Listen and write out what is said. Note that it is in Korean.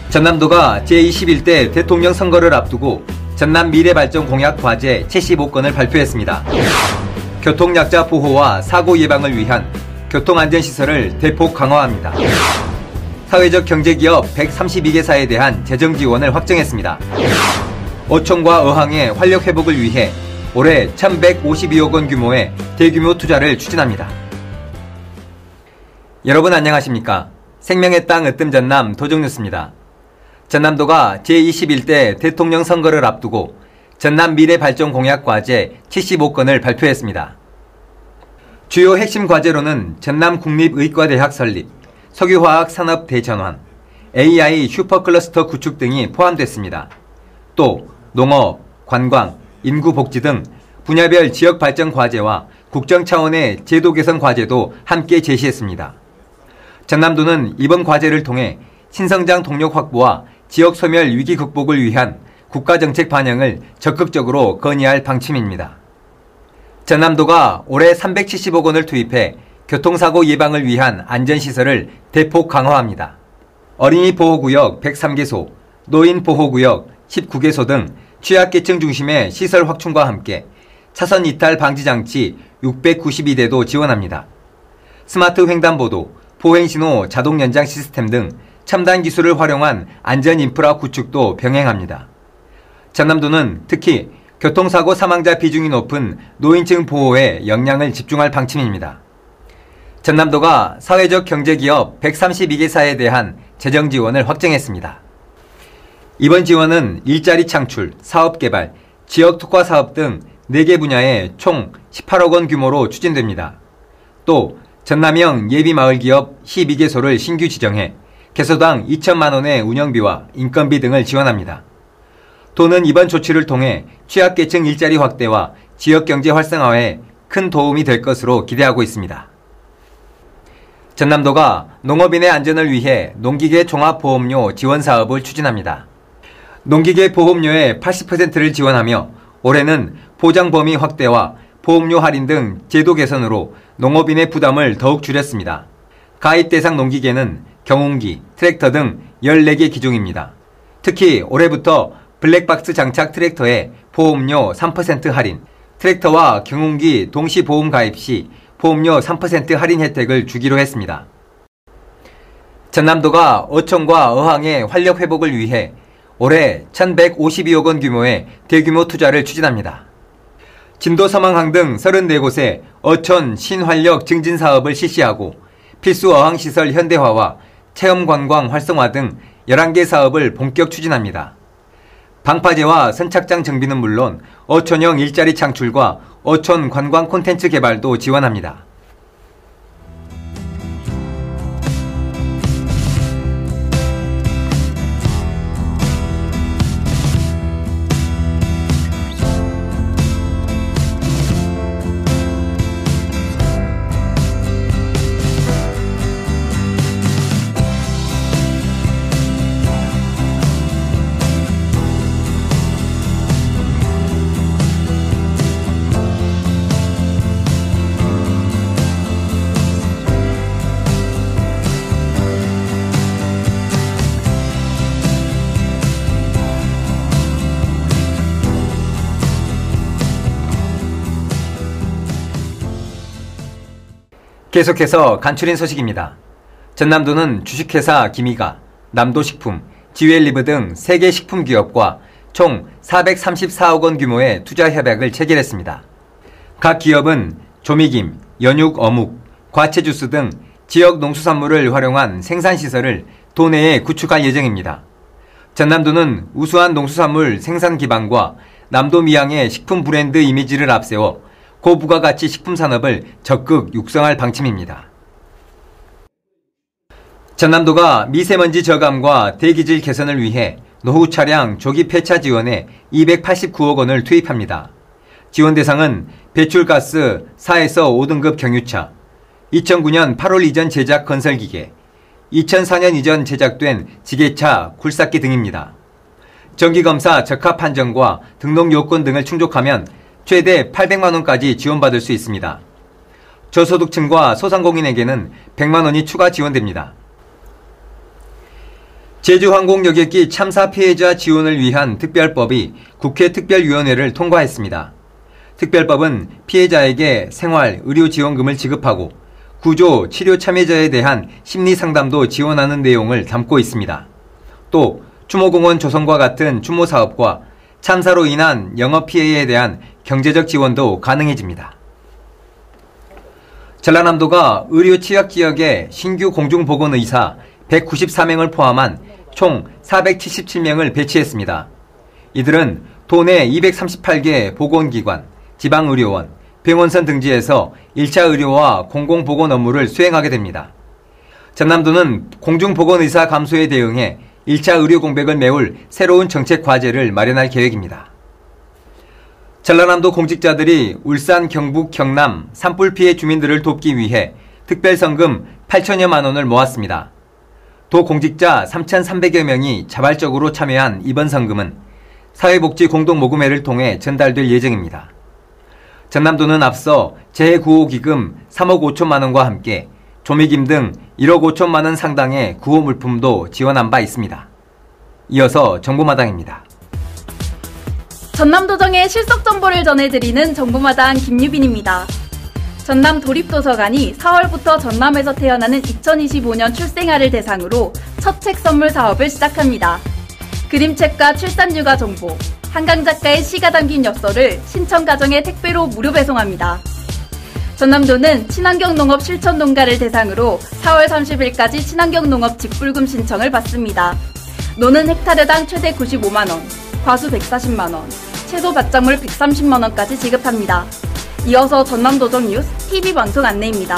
전남도가 제21대 대통령 선거를 앞두고 전남 미래발전 공약 과제 75건을 발표했습니다. 교통약자 보호와 사고 예방을 위한 교통안전시설을 대폭 강화합니다. 사회적 경제기업 132개사에 대한 재정 지원을 확정했습니다. 어촌과 어항의 활력 회복을 위해 올해 1,152억 원 규모의 대규모 투자를 추진합니다. 여러분 안녕하십니까? 생명의 땅 으뜸 전남 도정뉴스입니다. 전남도가 제21대 대통령 선거를 앞두고 전남 미래발전 공약 과제 75건을 발표했습니다. 주요 핵심 과제로는 전남 국립의과대학 설립, 석유화학 산업 대전환, AI 슈퍼클러스터 구축 등이 포함됐습니다. 또 농업, 관광, 인구복지 등 분야별 지역발전 과제와 국정 차원의 제도 개선 과제도 함께 제시했습니다. 전남도는 이번 과제를 통해 신성장 동력 확보와 지역 소멸 위기 극복을 위한 국가정책 반영을 적극적으로 건의할 방침입니다. 전남도가 올해 370억 원을 투입해 교통사고 예방을 위한 안전시설을 대폭 강화합니다. 어린이 보호구역 103개소, 노인 보호구역 19개소 등 취약계층 중심의 시설 확충과 함께 차선 이탈 방지 장치 692대도 지원합니다. 스마트 횡단보도, 보행신호 자동 연장 시스템 등 첨단 기술을 활용한 안전 인프라 구축도 병행합니다. 전남도는 특히 교통사고 사망자 비중이 높은 노인층 보호에 역량을 집중할 방침입니다. 전남도가 사회적 경제기업 132개사에 대한 재정 지원을 확정했습니다. 이번 지원은 일자리 창출, 사업개발, 지역특화 사업 등 4개 분야에 총 18억 원 규모로 추진됩니다. 또 전남형 예비마을기업 12개소를 신규 지정해 개소당 2천만 원의 운영비와 인건비 등을 지원합니다. 도는 이번 조치를 통해 취약계층 일자리 확대와 지역경제 활성화에 큰 도움이 될 것으로 기대하고 있습니다. 전남도가 농업인의 안전을 위해 농기계 종합보험료 지원 사업을 추진합니다. 농기계 보험료의 80%를 지원하며 올해는 보장 범위 확대와 보험료 할인 등 제도 개선으로 농업인의 부담을 더욱 줄였습니다. 가입 대상 농기계는 경운기, 트랙터 등 14개 기종입니다. 특히 올해부터 블랙박스 장착 트랙터에 보험료 3% 할인, 트랙터와 경운기 동시 보험 가입 시 보험료 3% 할인 혜택을 주기로 했습니다. 전남도가 어촌과 어항의 활력 회복을 위해 올해 1,152억 원 규모의 대규모 투자를 추진합니다. 진도 서망항 등 34곳에 어촌 신활력 증진 사업을 실시하고 필수 어항시설 현대화와 체험관광 활성화 등 11개 사업을 본격 추진합니다. 방파제와 선착장 정비는 물론 어촌형 일자리 창출과 어촌 관광 콘텐츠 개발도 지원합니다. 계속해서 간추린 소식입니다. 전남도는 주식회사 기미가, 남도식품, 지웰리브 등 3개 식품기업과 총 434억 원 규모의 투자 협약을 체결했습니다. 각 기업은 조미김, 연육 어묵, 과채주스 등 지역 농수산물을 활용한 생산시설을 도내에 구축할 예정입니다. 전남도는 우수한 농수산물 생산 기반과 남도 미양의 식품 브랜드 이미지를 앞세워 고부가가치 식품산업을 적극 육성할 방침입니다. 전남도가 미세먼지 저감과 대기질 개선을 위해 노후 차량 조기 폐차 지원에 289억 원을 투입합니다. 지원 대상은 배출가스 4에서 5등급 경유차, 2009년 8월 이전 제작 건설기계, 2004년 이전 제작된 지게차, 굴삭기 등입니다. 정기검사 적합 판정과 등록 요건 등을 충족하면 최대 800만 원까지 지원받을 수 있습니다. 저소득층과 소상공인에게는 100만 원이 추가 지원됩니다. 제주항공여객기 참사 피해자 지원을 위한 특별법이 국회 특별위원회를 통과했습니다. 특별법은 피해자에게 생활, 의료 지원금을 지급하고 구조, 치료 참여자에 대한 심리 상담도 지원하는 내용을 담고 있습니다. 또 추모공원 조성과 같은 추모 사업과 참사로 인한 영업 피해에 대한 경제적 지원도 가능해집니다. 전라남도가 의료 취약 지역에 신규 공중보건의사 194명을 포함한 총 477명을 배치했습니다. 이들은 도내 238개 보건기관, 지방의료원, 병원선 등지에서 1차 의료와 공공보건 업무를 수행하게 됩니다. 전남도는 공중보건의사 감소에 대응해 1차 의료 공백을 메울 새로운 정책 과제를 마련할 계획입니다. 전라남도 공직자들이 울산, 경북, 경남 산불 피해 주민들을 돕기 위해 특별성금 8천여만 원을 모았습니다. 도 공직자 3,300여 명이 자발적으로 참여한 이번 성금은 사회복지 공동모금회를 통해 전달될 예정입니다. 전남도는 앞서 재해구호기금 3억 5천만 원과 함께 조미김 등 1억 5천만 원 상당의 구호 물품도 지원한 바 있습니다. 이어서 정보마당입니다. 전남도정의 실속 정보를 전해드리는 정보마당 김유빈입니다. 전남 도립도서관이 4월부터 전남에서 태어나는 2025년 출생아를 대상으로 첫 책 선물 사업을 시작합니다. 그림책과 출산육아 정보, 한강 작가의 시가 담긴 엽서를 신청 가정에 택배로 무료 배송합니다. 전남도는 친환경 농업 실천 농가를 대상으로 4월 30일까지 친환경 농업 직불금 신청을 받습니다. 노는 헥타르당 최대 95만원, 과수 140만원, 채소 밭작물 130만원까지 지급합니다. 이어서 전남도정 뉴스 TV 방송 안내입니다.